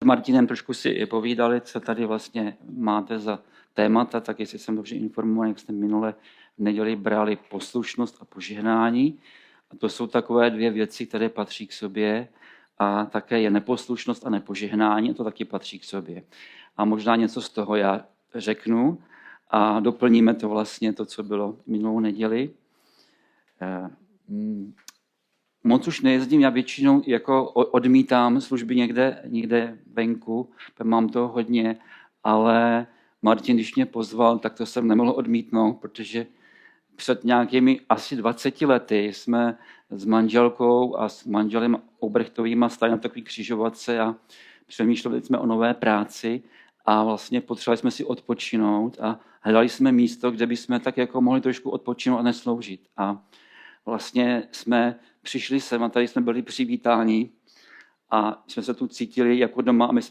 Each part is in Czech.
Martinem trošku si povídali, co tady vlastně máte za témata, tak jestli jsem dobře informovaný, jak jste minule v neděli brali poslušnost a požehnání. A to jsou takové dvě věci, které patří k sobě. A také je neposlušnost a nepožehnání, a to taky patří k sobě. A možná něco z toho já řeknu a doplníme to vlastně to, co bylo minulou neděli. Moc už nejezdím, já většinou jako odmítám služby někde venku, mám toho hodně, ale Martin, když mě pozval, tak to jsem nemohl odmítnout, protože před nějakými asi 20 lety jsme s manželkou a s manželem Obrechtovýma stáli na takový křižovatce a přemýšleli jsme o nové práci a vlastně potřebovali jsme si odpočinout a hledali jsme místo, kde bychom tak jako mohli trošku odpočinout a nesloužit. A vlastně jsme přišli sem a tady jsme byli přivítáni a jsme se tu cítili jako doma a my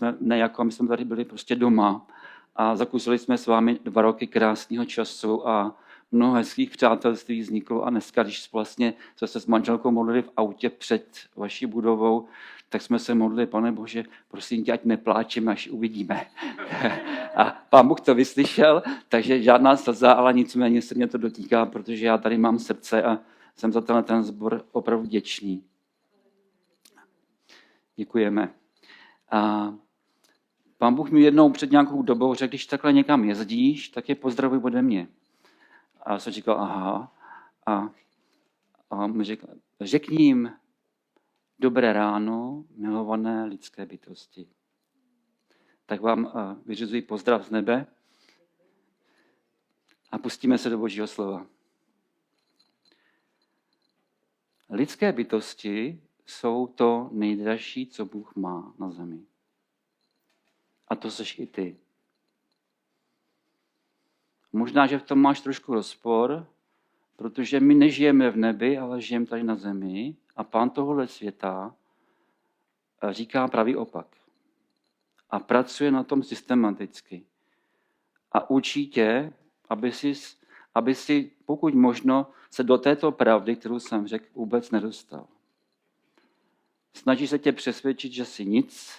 jsme tady byli prostě doma a zakusili jsme s vámi 2 roky krásného času a mnoho hezkých přátelství vzniklo a dneska, když vlastně jsme se s manželkou modlili v autě před vaší budovou, tak jsme se modlili, Pane Bože, prosím tě, ať nepláčeme, až uvidíme. A Pán Bůh to vyslyšel, takže žádná slza, ale nicméně se mě to dotýká, protože já tady mám srdce a jsem za ten sbor opravdu vděčný. Děkujeme. A Pán Bůh mi jednou před nějakou dobou řekl, když takhle někam jezdíš, tak je pozdravuj ode mě. A já jsem říkal, aha. A mi řekl, řekni jim dobré ráno, milované lidské bytosti. Tak vám vyřizuji pozdrav z nebe a pustíme se do Božího slova. Lidské bytosti jsou to nejdražší, co Bůh má na zemi. A to seš i ty. Možná, že v tom máš trošku rozpor, protože my nežijeme v nebi, ale žijeme tady na zemi a Pán tohohle světa říká pravý opak. A pracuje na tom systematicky. A učí tě, aby si pokud možno se do této pravdy, kterou jsem řekl, vůbec nedostal. Snaží se tě přesvědčit, že jsi nic,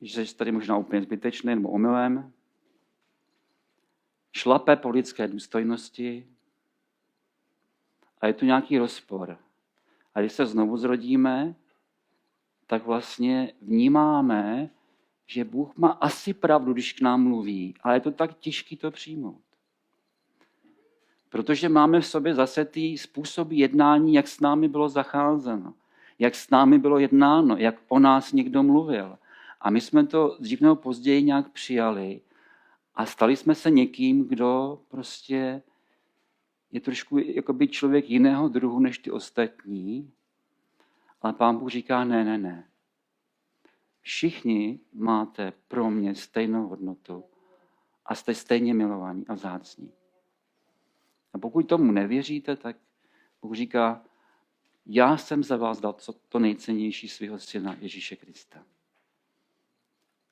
že jsi tady možná úplně zbytečný nebo omylem, šlape po lidské důstojnosti a je tu nějaký rozpor. A když se znovu zrodíme, tak vlastně vnímáme, že Bůh má asi pravdu, když k nám mluví, ale je to tak těžké to přijmout. Protože máme v sobě zase ty způsoby jednání, jak s námi bylo zacházeno, jak s námi bylo jednáno, jak o nás někdo mluvil. A my jsme to dřív nebo později nějak přijali a stali jsme se někým, kdo prostě je trošku jakoby člověk jiného druhu než ty ostatní. Ale Pán Bůh říká, ne. Všichni máte pro mě stejnou hodnotu a jste stejně milovaní a vzácní. A pokud tomu nevěříte, tak Bůh říká, já jsem za vás dal to nejcennější svého syna Ježíše Krista.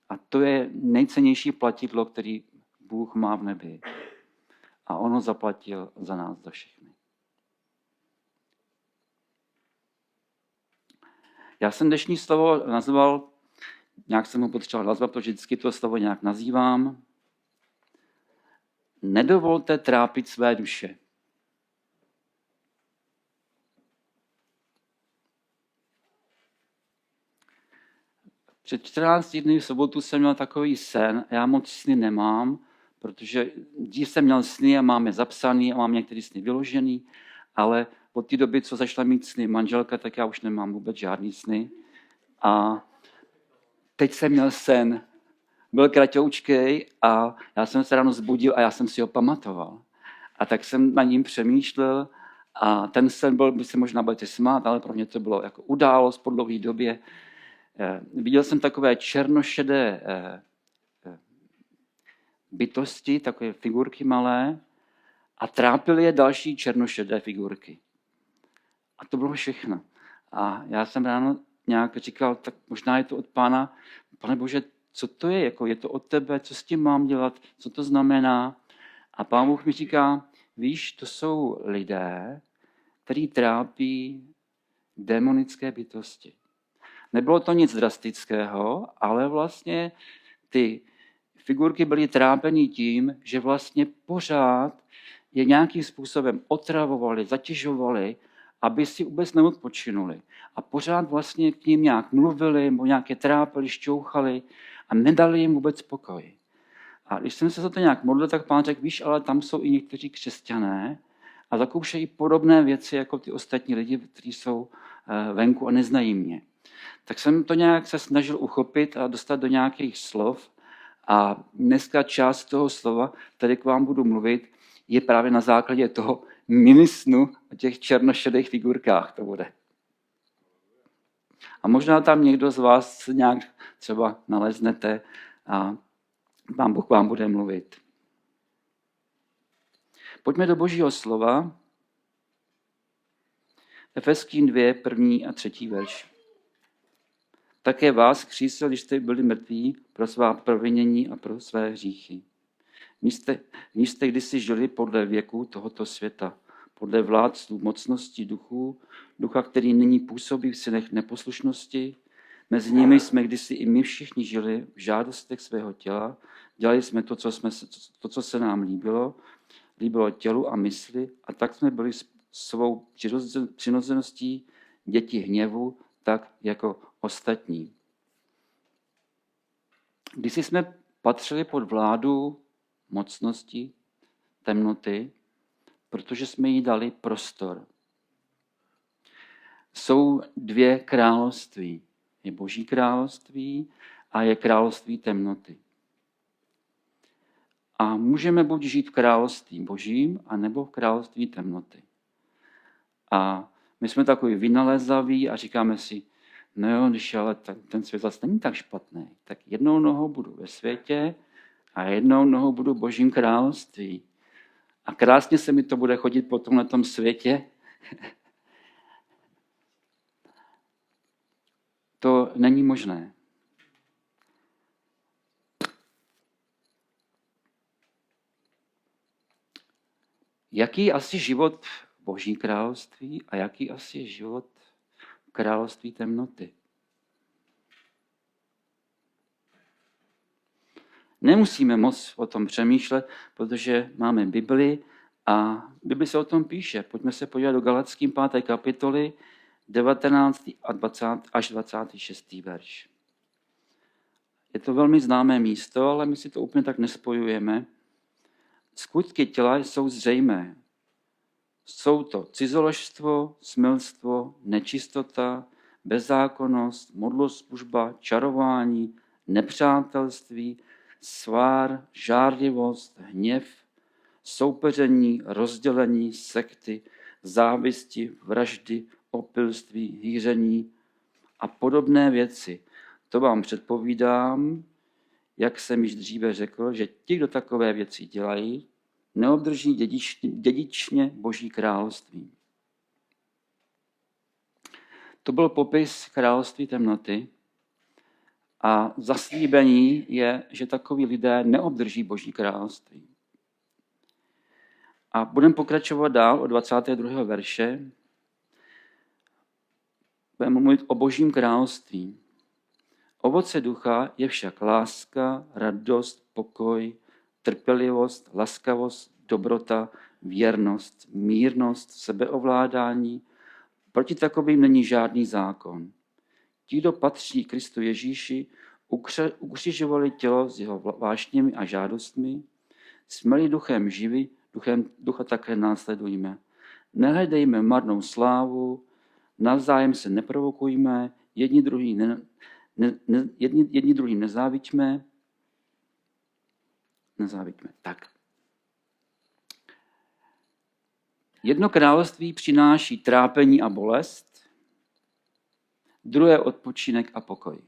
A to je nejcennější platidlo, který Bůh má v nebi. A on ho zaplatil za nás, za všechny. Já jsem dnešní slovo nazval, nějak jsem ho potřeboval nazvat, protože vždycky to slovo nějak nazývám. Nedovolte trápit své duše. Před 14 dny v sobotu jsem měl takový sen, já moc sny nemám, protože dřív jsem měl sny a mám je zapsaný a mám některé sny vyložený, ale od té doby, co začala mít sny manželka, tak já už nemám vůbec žádný sny. A teď jsem měl sen, byl kratoučkej a já jsem se ráno zbudil a já jsem si ho pamatoval. A tak jsem na ním přemýšlel a ten sen byl, by se možná budete smát, ale pro mě to bylo jako událost po dlouhé době. Viděl jsem takové černošedé bytosti, takové figurky malé a trápily je další černošedé figurky. A to bylo všechno. A já jsem ráno nějak říkal, tak možná je to od Pána, Pane Bože, co to je? Jako je to od tebe? Co s tím mám dělat? Co to znamená? A Pán Bůh mi říká, víš, to jsou lidé, kteří trápí démonické bytosti. Nebylo to nic drastického, ale vlastně ty figurky byly trápeny tím, že vlastně pořád je nějakým způsobem otravovali, zatěžovali, aby si vůbec neodpočinuli. A pořád vlastně k ním nějak mluvili, nebo nějaké trápili, šťouchali a nedali jim vůbec pokoj. A když jsem se za to nějak modlil, tak Pán řekl, víš, ale tam jsou i někteří křesťané a zakoušejí podobné věci jako ty ostatní lidi, kteří jsou venku a neznají mě. Tak jsem to nějak se snažil uchopit a dostat do nějakých slov. A dneska část toho slova, tady k vám budu mluvit, je právě na základě toho minisnu o těch černošedých figurkách to bude. A možná tam někdo z vás nějak třeba naleznete a Pán Bůh vám bude mluvit. Pojďme do Božího slova. Efeským 2, 1. a 3. verš. Také vás křísil, když jste byli mrtví pro svá provinění a pro své hříchy. V ní jste kdysi žili podle věku tohoto světa, podle vládců mocností duchů, ducha, který nyní působí v synech neposlušnosti. Mezi nimi jsme kdysi i my všichni žili v žádostech svého těla, dělali jsme to, co se nám líbilo tělu a mysli, a tak jsme byli svou přirozeností děti hněvu, tak jako ostatní. Když jsme patřili pod vládu mocnosti, temnoty, protože jsme jí dali prostor. Jsou dvě království. Je Boží království a je království temnoty. A můžeme buď žít v království Božím, anebo v království temnoty. A my jsme takový vynalezaví a říkáme si, no jo, když ale ten svět zase není tak špatný, tak jednou nohou budu ve světě a jednou nohou budu v Božím království. A krásně se mi to bude chodit potom na tom světě. To není možné. Jaký asi život v Boží království a jaký asi je život v království temnoty? Nemusíme moc o tom přemýšlet, protože máme Bibli a Bibli se o tom píše. Pojďme se podívat do Galatským 5. kapitoly 19. až 26. verš. Je to velmi známé místo, ale my si to úplně tak nespojujeme. Skutky těla jsou zřejmé. Jsou to cizoložstvo, smilstvo, nečistota, bezzákonnost, modloslužba, čarování, nepřátelství, svár, žárlivost, hněv, soupeření, rozdělení, sekty, závisti, vraždy, opilství, hýření a podobné věci. To vám předpovídám, jak jsem již dříve řekl, že ti, kdo takové věci dělají, neobdrží dědičně Boží království. To byl popis království temnoty a zaslíbení je, že takoví lidé neobdrží Boží království. A budeme pokračovat dál od 22. verše. Budeme mluvit o Božím království. Ovoce ducha je však láska, radost, pokoj, trpělivost, laskavost, dobrota, věrnost, mírnost, sebeovládání. Proti takovým není žádný zákon. Ti, kdo patří Kristu Ježíši, ukřižovali tělo s jeho vášněmi a žádostmi, jsme-li duchem živi, ducha také následujme. Nehledejme marnou slávu, navzájem se neprovokujme, jedni druhý nezáviďme. Tak. Jedno království přináší trápení a bolest, druhé odpočinek a pokoj.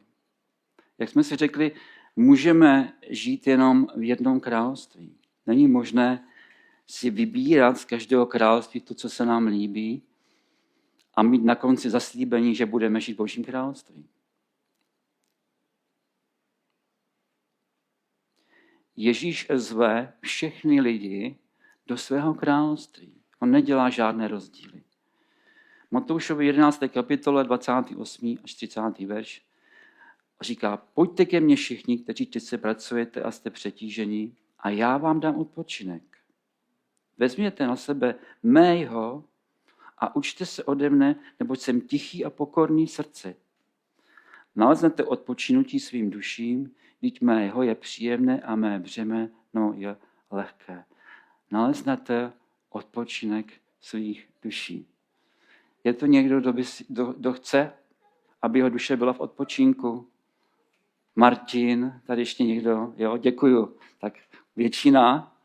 Jak jsme si řekli, můžeme žít jenom v jednom království. Není možné si vybírat z každého království to, co se nám líbí a mít na konci zaslíbení, že budeme žít v Božím království. Ježíš zve všechny lidi do svého království. On nedělá žádné rozdíly. Matoušovi 11. kapitole 28. až 30. verš říká, pojďte ke mně všichni, kteří těžce pracujete a jste přetíženi, a já vám dám odpočinek. Vezměte na sebe mého a učte se ode mne, neboť jsem tichý a pokorný srdce. Naleznete odpočinutí svým duším, vždyť mého je příjemné a mé břemeno je lehké. Naleznete odpočinek svých duší. Je to někdo, kdo chce, aby jeho duše byla v odpočinku? Martin, tady ještě někdo? Jo, děkuju. Tak většina.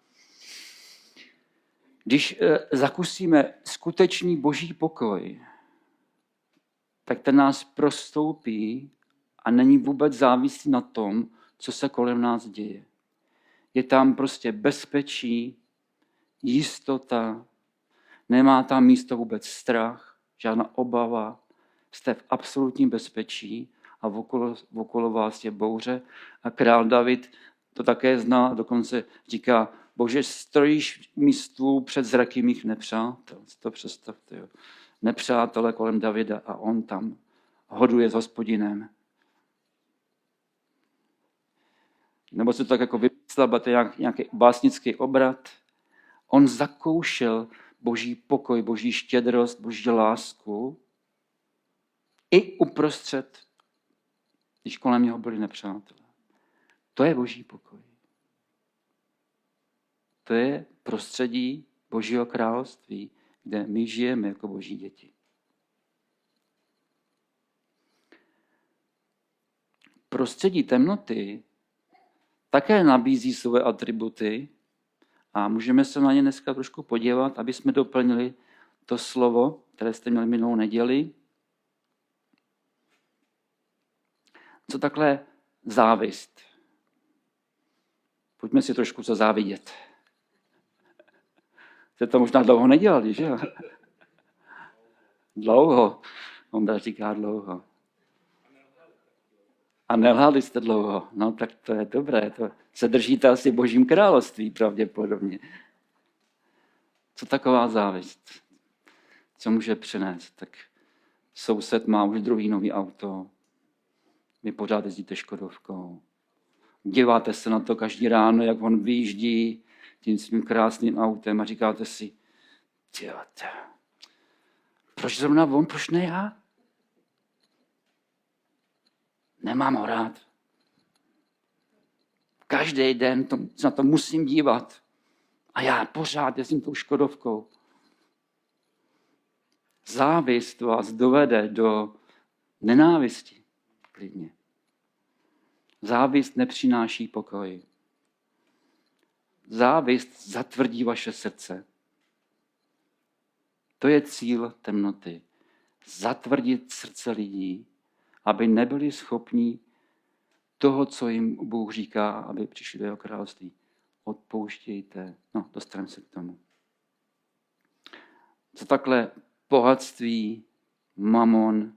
Když zakusíme skutečný boží pokoj, tak ten nás prostoupí a není vůbec závislý na tom, co se kolem nás děje. Je tam prostě bezpečí, jistota, nemá tam místo vůbec strach, žádná obava, jste v absolutním bezpečí a okolo vás je bouře. A král David to také zná, dokonce říká, Bože, stojíš mi stůl před zraky mých nepřátel. To představte, jo. Nepřátelé kolem Davida a on tam hoduje s Hospodinem. Nebo se to tak jako vymyslel, to je nějaký básnický obrat. On zakoušel boží pokoj, boží štědrost, boží lásku i uprostřed, když kolem něho byli nepřátelé. To je boží pokoj. To je prostředí Božího království, kde my žijeme jako boží děti. Prostředí temnoty také nabízí své atributy a můžeme se na ně dneska trošku podívat, aby jsme doplnili to slovo, které jste měli minulou neděli. Co takhle závist? Pojďme si trošku zazávidět. Jste to možná dlouho nedělali, že jo? Dlouho. Ondra říká dlouho. A nelhali jste dlouho. No tak to je dobré. To se držíte asi Božím království pravděpodobně. Co taková závist? Co může přinést? Tak soused má už druhý nový auto. Vy pořád jezdíte škodovkou. Díváte se na to každý ráno, jak on vyjíždí tím svým krásným autem a říkáte si, proč zrovna on, proč ne já? Nemám ho rád. Každý den na to musím dívat. A já pořád jezdím tou škodovkou. Závist vás dovede do nenávisti. Klidně. Závist nepřináší pokoj. Závist zatvrdí vaše srdce. To je cíl temnoty. Zatvrdit srdce lidí, aby nebyli schopni toho, co jim Bůh říká, aby přišli do jeho království. Odpouštějte. No, dostaneme se k tomu. Co takhle bohatství, mamon.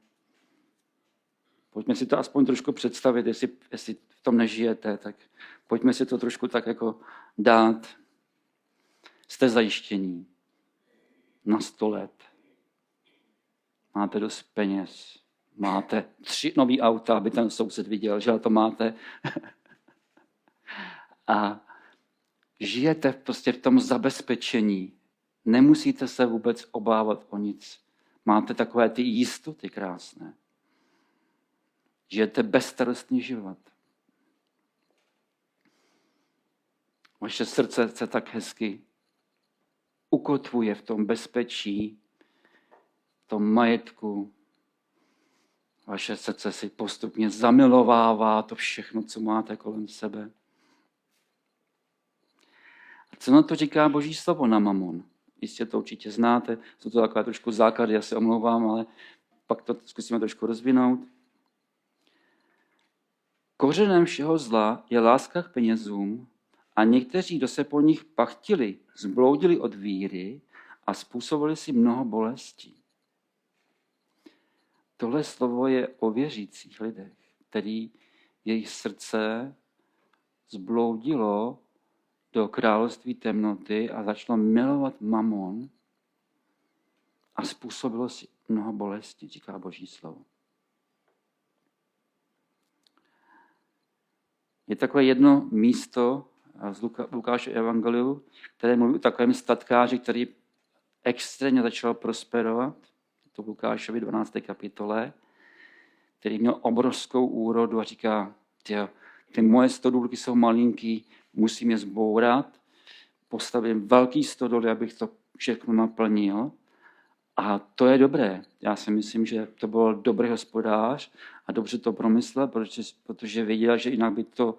Pojďme si to aspoň trošku představit, jestli v tom nežijete, tak pojďme si to trošku tak jako dát. Jste zajištění na 100 let. Máte dost peněz. Máte 3 nový auta, aby ten soused viděl, že to máte. A žijete prostě v tom zabezpečení. Nemusíte se vůbec obávat o nic. Máte takové ty jistoty krásné. Žijete bezstarostný život. Vaše srdce se tak hezky ukotvuje v tom bezpečí, v tom majetku. Vaše srdce si postupně zamilovává to všechno, co máte kolem sebe. A co na to říká Boží slovo na mamon? Jistě to určitě znáte, jsou to takové trošku základy, já se omlouvám, ale pak to zkusíme trošku rozvinout. Kořenem všeho zla je láska k penězům a někteří, kdo se po nich pachtili, zbloudili od víry a způsobili si mnoho bolestí. Tohle slovo je o věřících lidech, který jejich srdce zbloudilo do království temnoty a začalo milovat mamon a způsobilo si mnoho bolesti, říká Boží slovo. Je takové jedno místo z Lukáše evangeliu, které mluví o takovém statkáři, který extrémně začal prosperovat. To v Lukášovi 12. kapitole, který měl obrovskou úrodu a říká, ty moje stodůlky jsou malinký, musím je zbourat, postavím velký stodoly, abych to všechno naplnil. A to je dobré. Já si myslím, že to byl dobrý hospodář a dobře to promyslel, protože věděl, že jinak by to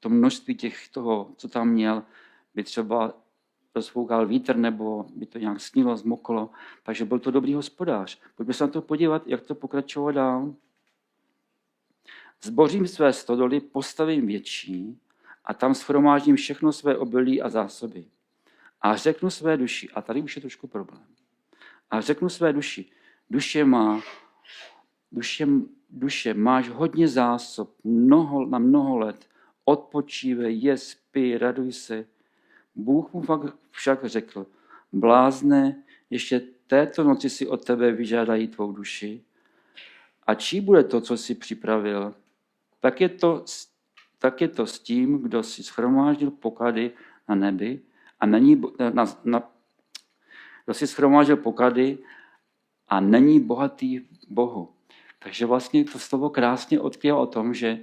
množství toho, co tam měl, by třeba rozfoukal vítr nebo by to nějak snilo, zmoklo. Takže byl to dobrý hospodář. Pojďme se na to podívat, jak to pokračovalo dál. Zbořím své stodoly, postavím větší a tam shromáždím všechno své obilí a zásoby. A řeknu své duši, a tady už je trošku problém, a řeknu své duši, duše, máš hodně zásob, na mnoho let, odpočívej, jes, pij, raduj se. Bůh mu však řekl, blázne, ještě této noci si od tebe vyžádají tvou duši. A čí bude to, co jsi připravil? Tak je to s tím, kdo si shromáždil poklady na nebi a kdo si shromáždil poklady a není bohatý Bohu. Takže vlastně to slovo krásně odkrylo o tom, že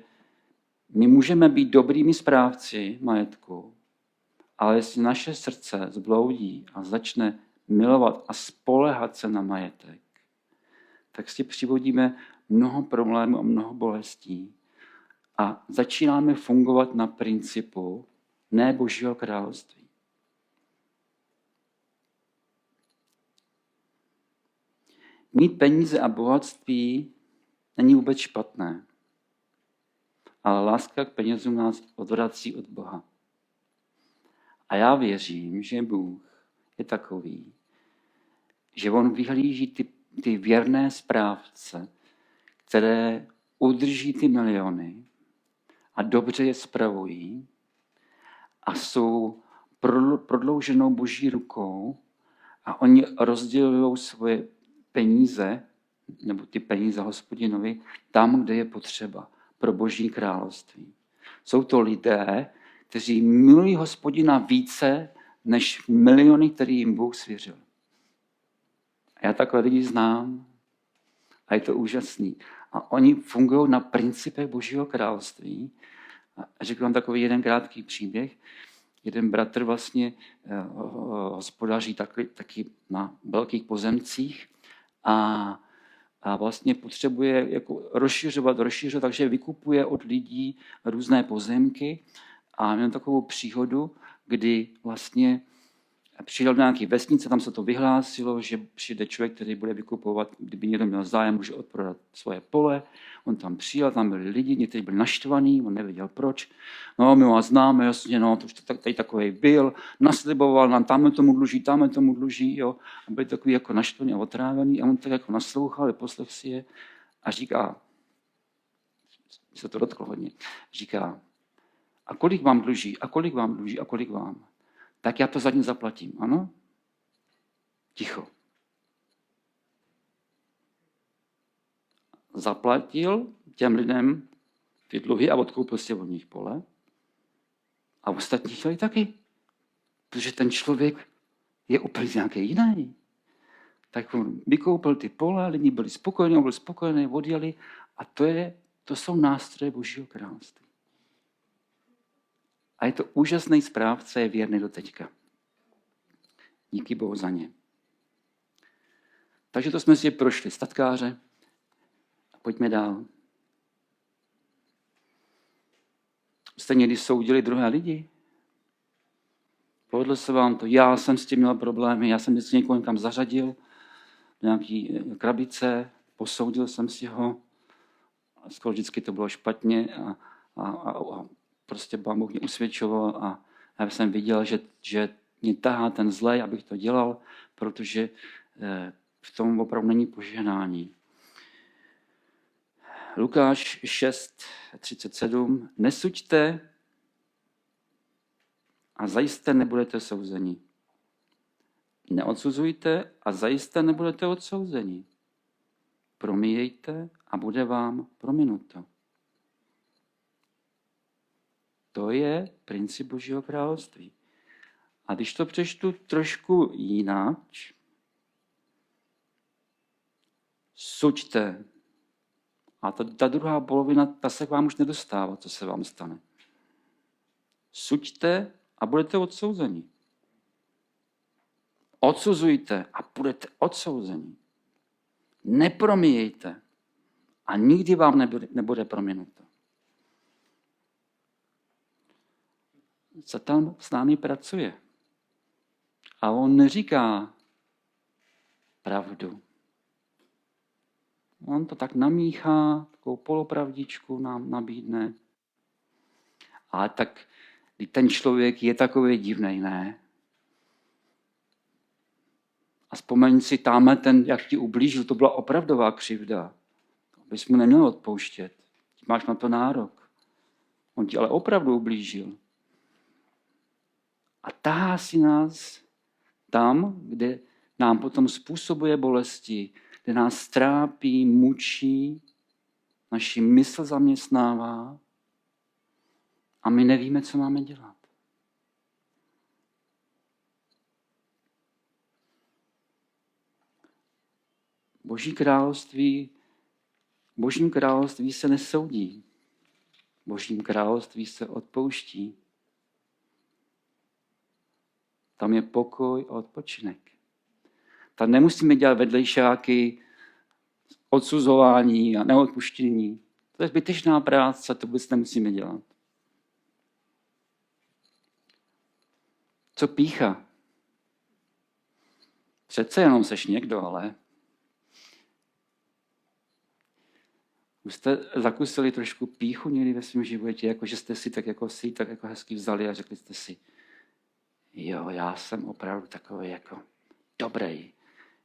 my můžeme být dobrými správci majetku, ale jestli naše srdce zbloudí a začne milovat a spoléhat se na majetek, tak si přivodíme mnoho problémů a mnoho bolestí a začínáme fungovat na principu ne Božího království. Mít peníze a bohatství není vůbec špatné, ale láska k penězům nás odvrací od Boha. A já věřím, že Bůh je takový, že on vyhlíží ty věrné správce, které udrží ty miliony a dobře je spravují a jsou prodlouženou Boží rukou a oni rozdělují svoje peníze, nebo ty peníze Hospodinovi, tam, kde je potřeba pro Boží království. Jsou to lidé, kteří milují Hospodina více než miliony, které jim Bůh svěřil. A já takové lidi znám a je to úžasný. A oni fungují na principech Božího království. A řeknu vám takový jeden krátký příběh. Jeden bratr vlastně hospodaří taky na velkých pozemcích a vlastně potřebuje jako rozšiřovat, takže vykupuje od lidí různé pozemky a měl takovou příhodu, kdy vlastně přijel do nějaké vesnice, tam se to vyhlásilo, že přijde člověk, který bude vykupovat, kdyby někdo měl zájem, může odprodat svoje pole. On tam přijel, tam byli lidi, někteří byli naštvaní, on nevěděl proč. No, my vás známe, jasně, no, to už tady takovej byl, nasliboval nám, tam tomu dluží, jo. A byli takový jako naštvaní a otrávený a on tak jako naslouchal, poslech si je a říká, se to dotklo hodně, říká, a kolik vám dluží, a kolik vám dluží, a kolik vám? Tak já to za ně zaplatím, ano? Ticho. Zaplatil těm lidem ty dluhy a odkoupil si od nich pole. A ostatní chtěli taky. Protože ten člověk je úplně nějaký jiný. Tak on vykoupil ty pole, lidi byli spokojení, on byl spokojený, odjeli. A to jsou nástroje Božího království. A je to úžasný správce, je věrný do teďka. Díky Bohu za ně. Takže to jsme si prošli statkáře. A pojďme dál. Jste někdy soudili druhé lidi? Povedlo se vám to? Já jsem s tím měl problémy, já jsem vždycky někoho tam zařadil do nějaký krabice, posoudil jsem si ho. Skoro vždycky to bylo špatně a prostě Pán Bůh mě usvědčoval a já jsem viděl, že mě tahá ten zlej, abych to dělal, protože v tom opravdu není požehnání. Lukáš 6:37. Nesuďte a zajisté nebudete souzeni. Neodsuzujte a zajisté nebudete odsouzeni. Promíjejte a bude vám prominuto. To je princip Božího království. A když to přečtu trošku jinak, suďte. A ta druhá polovina, ta se k vám už nedostává, co se vám stane. Suďte a budete odsouzeni. Odsuzujte a budete odsouzeni. Nepromíjejte a nikdy vám nebude prominuto. Satan s námi pracuje. A on neříká pravdu. On to tak namíchá, takovou polopravdičku nám nabídne. Ale tak, když ten člověk je takový divnej, ne? A vzpomeň si, tamhle ten, jak ti ublížil, to byla opravdová křivda. To bys mu neměl odpouštět. Máš na to nárok. On ti ale opravdu ublížil. A tahá si nás tam, kde nám potom způsobuje bolesti, kde nás trápí, mučí, naši mysl zaměstnává a my nevíme, co máme dělat. Božím království se nesoudí. Božím království se odpouští. Tam je pokoj a odpočinek. Tam nemusíme dělat vedlejšáky, odsuzování a neodpuštění. To je zbytečná práce, to vůbec nemusíme dělat. Co pýcha? Přece jenom seš někdo, ale už jste zakusili trošku pýchu někdy ve svém životě, jako že jste si tak jako hezky vzali a řekli jste si, jo, já jsem opravdu takový jako dobrý,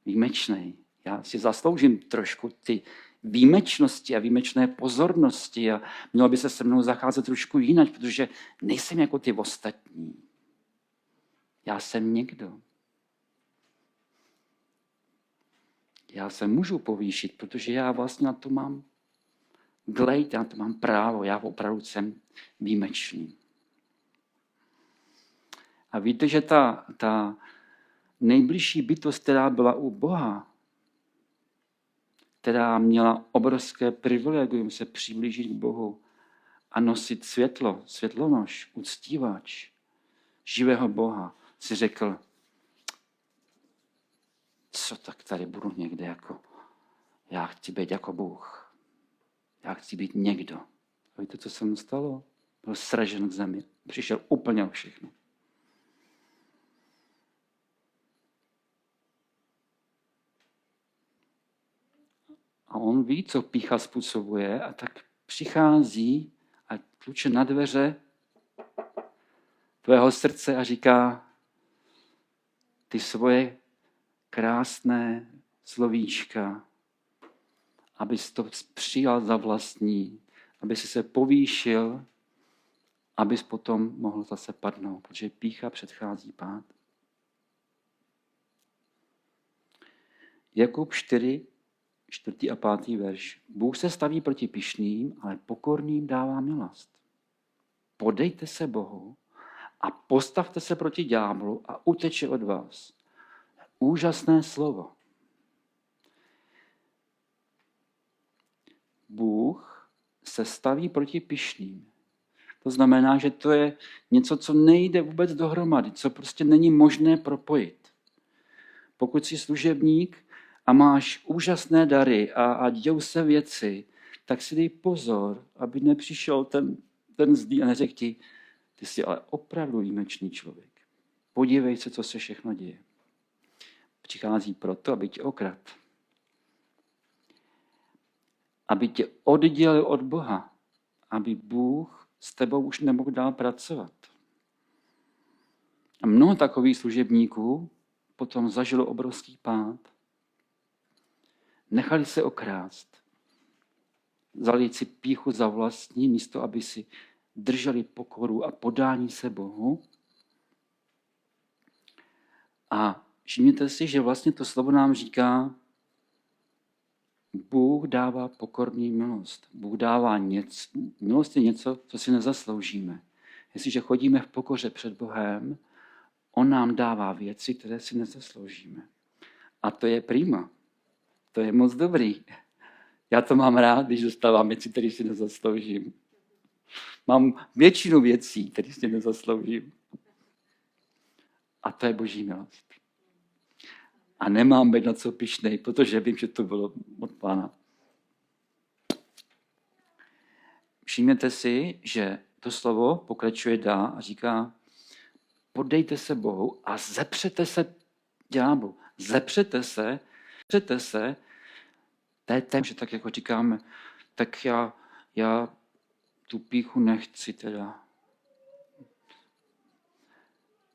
výjimečný. Já si zasloužím trošku ty výjimečnosti a výjimečné pozornosti a mělo by se mnou zacházet trošku jinak, protože nejsem jako ty ostatní. Já jsem někdo. Já se můžu povýšit, protože já vlastně na to mám glejt, já na to mám právo, já opravdu jsem výjimečný. A víte, že ta nejbližší bytost, která byla u Boha, která měla obrovské privilegium se přiblížit k Bohu a nosit světlo, světlonoš, uctívač živého Boha, si řekl, co tak tady budu někde jako, já chci být jako Bůh. Já chci být někdo. A víte, co se mu stalo? Byl sražen k zemi. Přišel úplně o všechno. A on ví, co pýcha způsobuje, a tak přichází a tluče na dveře tvého srdce a říká, ty svoje krásné slovíčka, abys to přijal za vlastní, aby si se povýšil, abys potom mohl zase padnout, protože pýcha předchází pád. Jakub 4, 4. a 5. verš. Bůh se staví proti pyšným, ale pokorným dává milost. Podejte se Bohu a postavte se proti ďáblu a uteče od vás. Úžasné slovo. Bůh se staví proti pyšným. To znamená, že to je něco, co nejde vůbec dohromady, co prostě není možné propojit. Pokud jsi služebník a máš úžasné dary a dějou se věci, tak si dej pozor, aby nepřišel ten zlý a neřekl ti, ty jsi ale opravdu výjimečný člověk. Podívej se, co se všechno děje. Přichází proto, aby tě okradl. Aby tě oddělil od Boha. Aby Bůh s tebou už nemohl dál pracovat. A mnoho takových služebníků potom zažilo obrovský pád. Nechali se okrást. Vzali si pýchu za vlastní, místo aby si drželi pokoru a podání se Bohu. A všimněte si, že vlastně to slovo nám říká, Bůh dává pokorný milost. Bůh dává něco, milost je něco, co si nezasloužíme. Jestliže chodíme v pokoře před Bohem, on nám dává věci, které si nezasloužíme. A to je prima. To je moc dobrý. Já to mám rád, když dostávám věci, které si nezasloužím. Mám většinu věcí, které si nezasloužím. A to je Boží milost. A nemám být na co pyšnej, protože vím, že to bylo od Pána. Všimněte si, že to slovo pokračuje dál a říká, podejte se Bohu a zepřete se ďáblu. Zepřete se, to je ten, že tak jako říkáme, tak já tu pýchu nechci teda.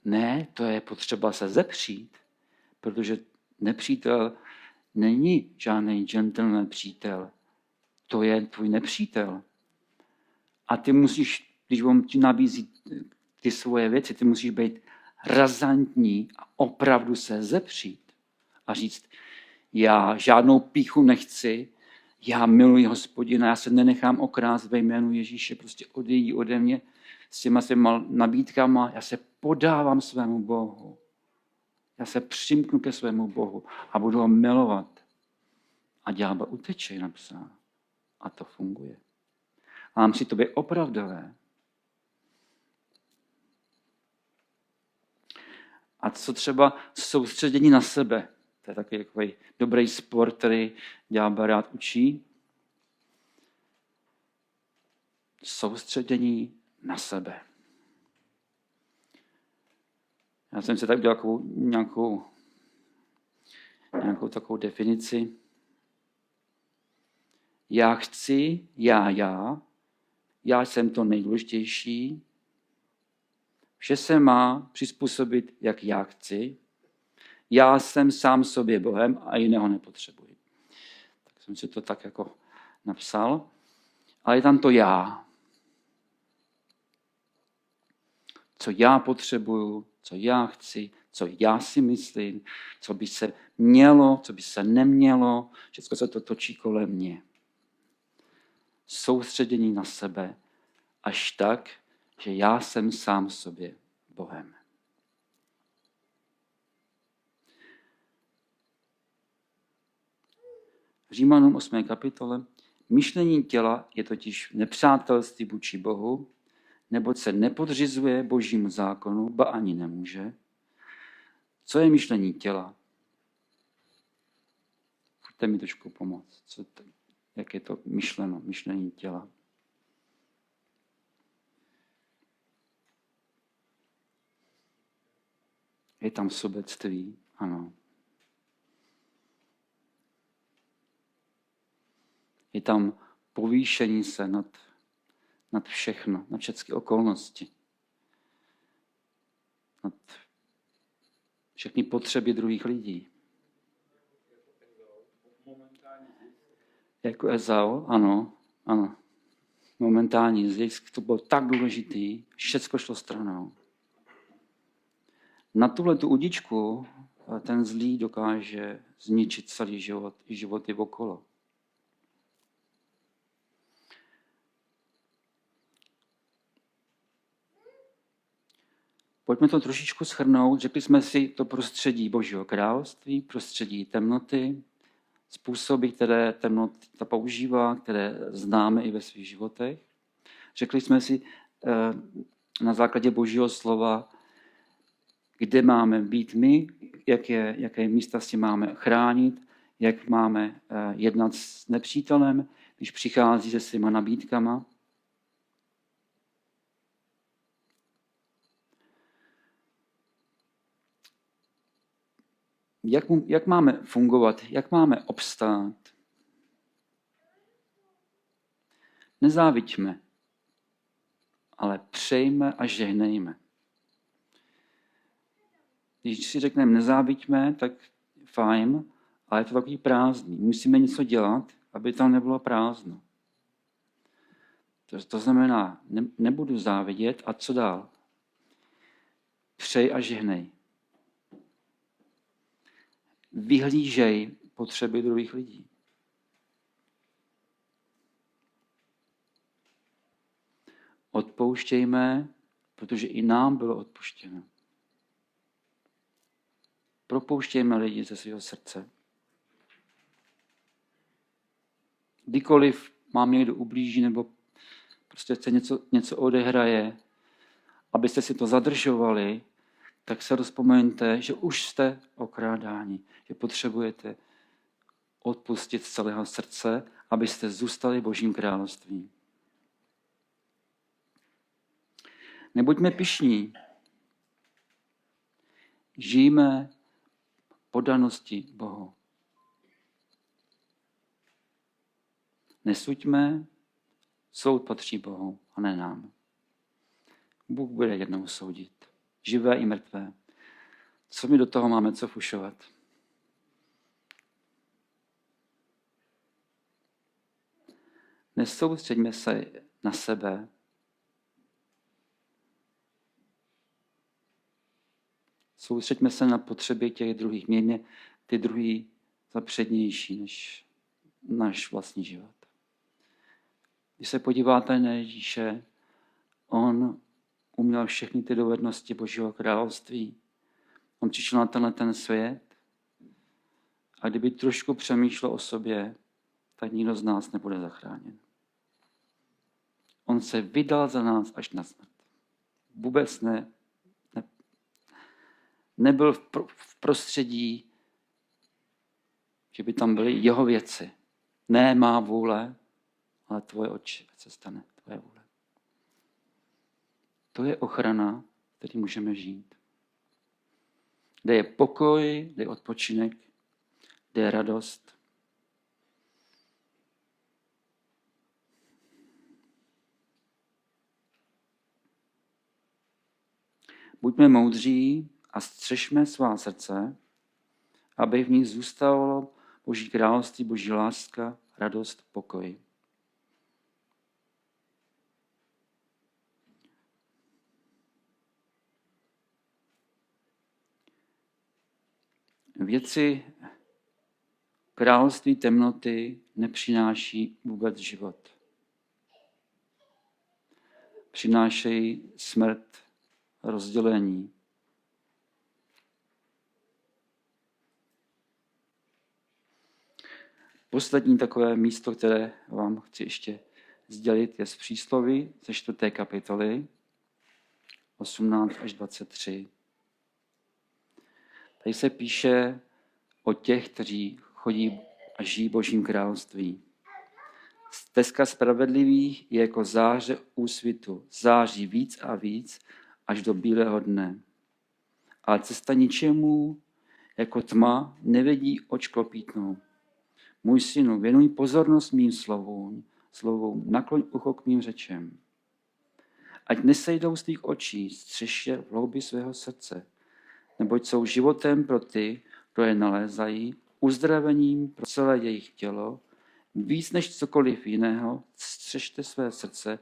Ne, to je potřeba se zepřít, protože nepřítel není žádný gentleman přítel. To je tvůj nepřítel. A ty musíš, když on ti nabízí ty svoje věci, ty musíš být razantní a opravdu se zepřít. A říct, já žádnou pýchu nechci, já miluji Hospodina, já se nenechám okrást ve jménu Ježíše, prostě odejdi ode mě s těma nabídkama, já se podávám svému Bohu. Já se přimknu ke svému Bohu a budu ho milovat. A ďábel uteče, je napsáno. A to funguje. A musí to být opravdové. A co třeba soustředění na sebe. To je takový dobrý sport, který ďábel rád učí. Soustředění na sebe. Já jsem si tak udělal nějakou takovou definici. Já chci, já jsem to nejdůležitější, vše se má přizpůsobit, jak já chci, já jsem sám sobě Bohem a jiného nepotřebuji. Tak jsem si to tak jako napsal, ale je tam to já. Co já potřebuju, co já chci, co já si myslím, co by se mělo, co by se nemělo, všechno se to točí kolem mě. Soustředění na sebe až tak, že já jsem sám sobě Bohem. V Římanům 8. kapitole myšlení těla je totiž nepřátelství vůči Bohu, neboť se nepodřizuje Božímu zákonu, ba ani nemůže. Co je myšlení těla? Pojďte mi trošku pomoct. Jak je to myšleno, myšlení těla? Je tam sobectví, ano. Je tam povýšení se nad všechno, nad všechny okolnosti. Nad všechny potřeby druhých lidí. Jako Ezau, ano. Momentální zisk, to bylo tak důležitý, všechno šlo stranou. Na tuhletu udičku ten zlý dokáže zničit celý život i životy okolo. Pojďme to trošičku shrnout. Řekli jsme si to prostředí Božího království, prostředí temnoty, způsoby, které temnota používá, které známe i ve svých životech. Řekli jsme si na základě Božího slova, kde máme být my, jaké místa si máme chránit, jak máme jednat s nepřítelem, když přichází se svýma nabídkama. Jak máme fungovat, jak máme obstát. Nezáviďme, ale přejme a žehnejme. Když si řekneme nezáviďme, tak fajn, ale je to takový prázdný. Musíme něco dělat, aby tam nebylo prázdno. To znamená, nebudu závidět a co dál? Přej a žehnej. vyhlížej potřeby druhých lidí. Odpouštějme, protože i nám bylo odpuštěno. Propouštějme lidi ze svého srdce. Kdykoliv mám někdo ublíží nebo prostě se něco odehraje, abyste si to zadržovali, tak se rozpomeňte, že už jste okrádáni, že potřebujete odpustit z celého srdce, abyste zůstali v Božím království. Nebuďme pyšní. Žijme podanosti Bohu. Nesuďme, soud patří Bohu a ne nám. Bůh bude jednou soudit. Živé i mrtvé. Co my do toho máme co fušovat? Nesoustřeďme se na sebe. Soustřeďme se na potřeby těch druhých. Mějme ty druhý za přednější než náš vlastní život. Když se podíváte na Ježíše, on uměl všechny ty dovednosti Božího království. On přišel na ten svět a kdyby trošku přemýšlel o sobě, tak nikdo z nás nebude zachráněn. On se vydal za nás až na smrt. Vůbec nebyl v prostředí, že by tam byly jeho věci. Ne má vůle, ale tvoje oči, ať se stane tvoje vůle. To je ochrana, který můžeme žít. Kde je pokoj, kde je odpočinek, kde je radost. Buďme moudří a střežme svá srdce, aby v nich zůstalo Boží království, Boží láska, radost, pokoj. Věci království temnoty nepřináší vůbec život. Přinášejí smrt, rozdělení. Poslední takové místo, které vám chci ještě sdělit, je z Přísloví ze 4. kapitoly 18 až 23. Tady se píše o těch, kteří chodí a žijí Božím království. Stezka spravedlivých je jako záře úsvitu, září víc a víc až do bílého dne. Ale cesta ničemu jako tma nevedí oč klopítnou. Můj synu, věnuj pozornost mým slovům, nakloň ucho k mým řečem. Ať nesejdou z tvých očí, střež je v hloubi svého srdce, neboť jsou životem pro ty, kdo je nalézají, uzdravením pro celé jejich tělo, víc než cokoliv jiného, střežte své srdce,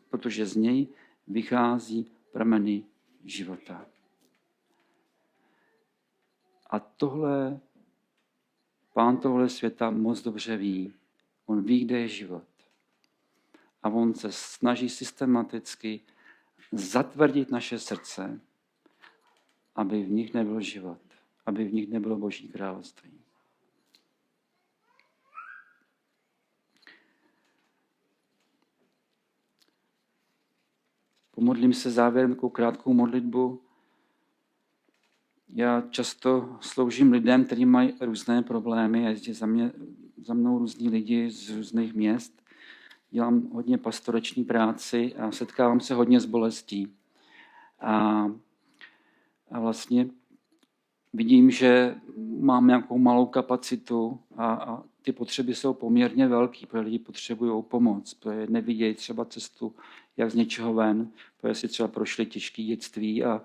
protože z něj vychází prameny života. A Pán tohle světa moc dobře ví. On ví, kde je život. A on se snaží systematicky zatvrdit naše srdce, aby v nich nebyl život, aby v nich nebylo Boží království. Pomodlím se závěrem takovou krátkou modlitbu. Já často sloužím lidem, kteří mají různé problémy. Jezdí za mnou různí lidi z různých měst. Dělám hodně pastorační práci a setkávám se hodně s bolestí. A vlastně vidím, že mám nějakou malou kapacitu a ty potřeby jsou poměrně velké, protože lidi potřebují pomoc, protože nevidějí třeba cestu, jak z něčeho ven, protože si třeba prošli těžké dětství a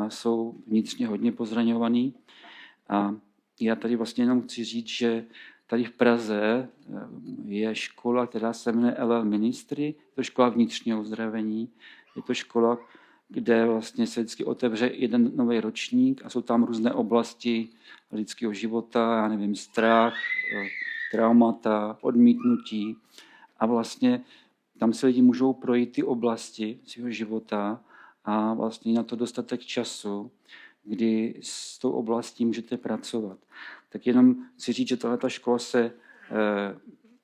jsou vnitřně hodně pozraňovaný. A já tady vlastně jenom chci říct, že tady v Praze je škola, která se jmenuje LL Ministry, je to škola vnitřního uzdravení, je to škola, kde vlastně se vždycky otevře jeden nový ročník a jsou tam různé oblasti lidského života, já nevím, strach, traumata, odmítnutí. A vlastně tam se lidi můžou projít ty oblasti svého života a vlastně na to dostatek času, kdy s tou oblastí můžete pracovat. Tak jenom chci říct, že tato škola se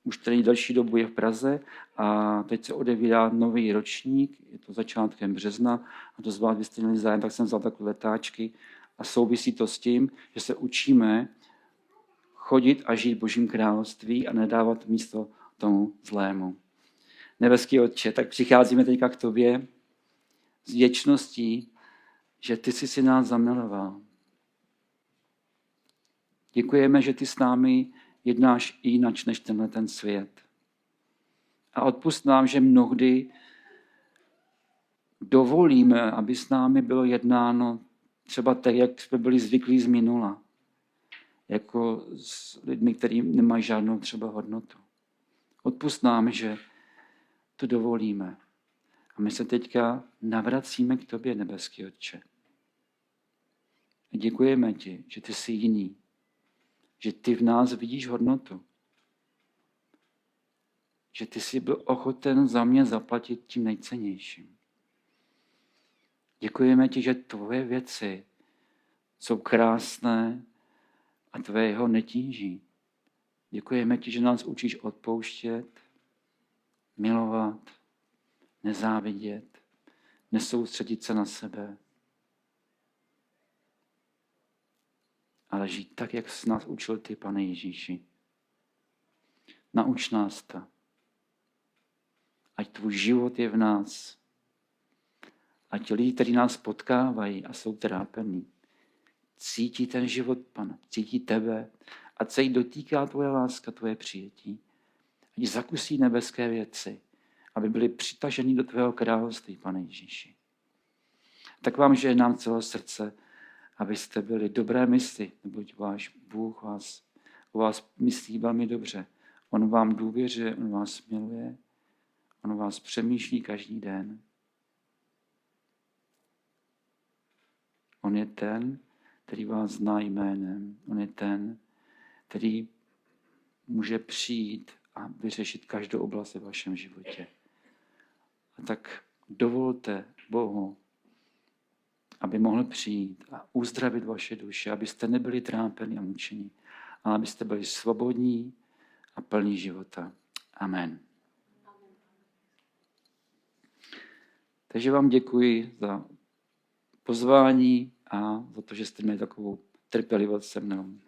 už tady další dobu je v Praze a teď se odevírá nový ročník, je to začátkem března a to z vás, byste měli zájem, tak jsem vzal takové letáčky a souvisí to s tím, že se učíme chodit a žít v Božím království a nedávat místo tomu zlému. Nebeský Otče, tak přicházíme teďka k tobě s vděčností, že ty jsi si nás zamiloval. Děkujeme, že ty s námi jednáš jinak než tenhle ten svět. A odpusť nám, že mnohdy dovolíme, aby s námi bylo jednáno třeba tak, jak jsme byli zvyklí z minula. Jako s lidmi, kteří nemají žádnou třeba hodnotu. Odpusť nám, že to dovolíme. A my se teďka navracíme k tobě, nebeský Otče. A děkujeme ti, že ty jsi jiný. Že ty v nás vidíš hodnotu. Že ty jsi byl ochoten za mě zaplatit tím nejcennějším. Děkujeme ti, že tvoje věci jsou krásné a tvého netíží. Děkujeme ti, že nás učíš odpouštět, milovat, nezávidět, nesoustředit se na sebe, ale žít tak, jak jsi nás učil ty, Pane Ježíši. Nauč nás to. Ať tvůj život je v nás. Ať lidi, kteří nás potkávají a jsou trápení, cítí ten život, Pane, cítí tebe. Ať se jí dotýká tvoje láska, tvoje přijetí. Ať zakusí nebeské věci, aby byli přitaženi do tvého království, Pane Ježíši. Tak vám žehnám celé srdce, abyste byli dobré mysli, neboť váš Bůh o vás myslí velmi dobře. On vám důvěřuje, on vás miluje, on vás přemýšlí každý den. On je ten, který vás zná jménem. On je ten, který může přijít a vyřešit každou oblast ve vašem životě. A tak dovolte Bohu, aby mohl přijít a uzdravit vaše duše, abyste nebyli trápeni a mučeni, ale abyste byli svobodní a plní života. Amen. Takže vám děkuji za pozvání a za to, že jste měli takovou trpělivost se mnou.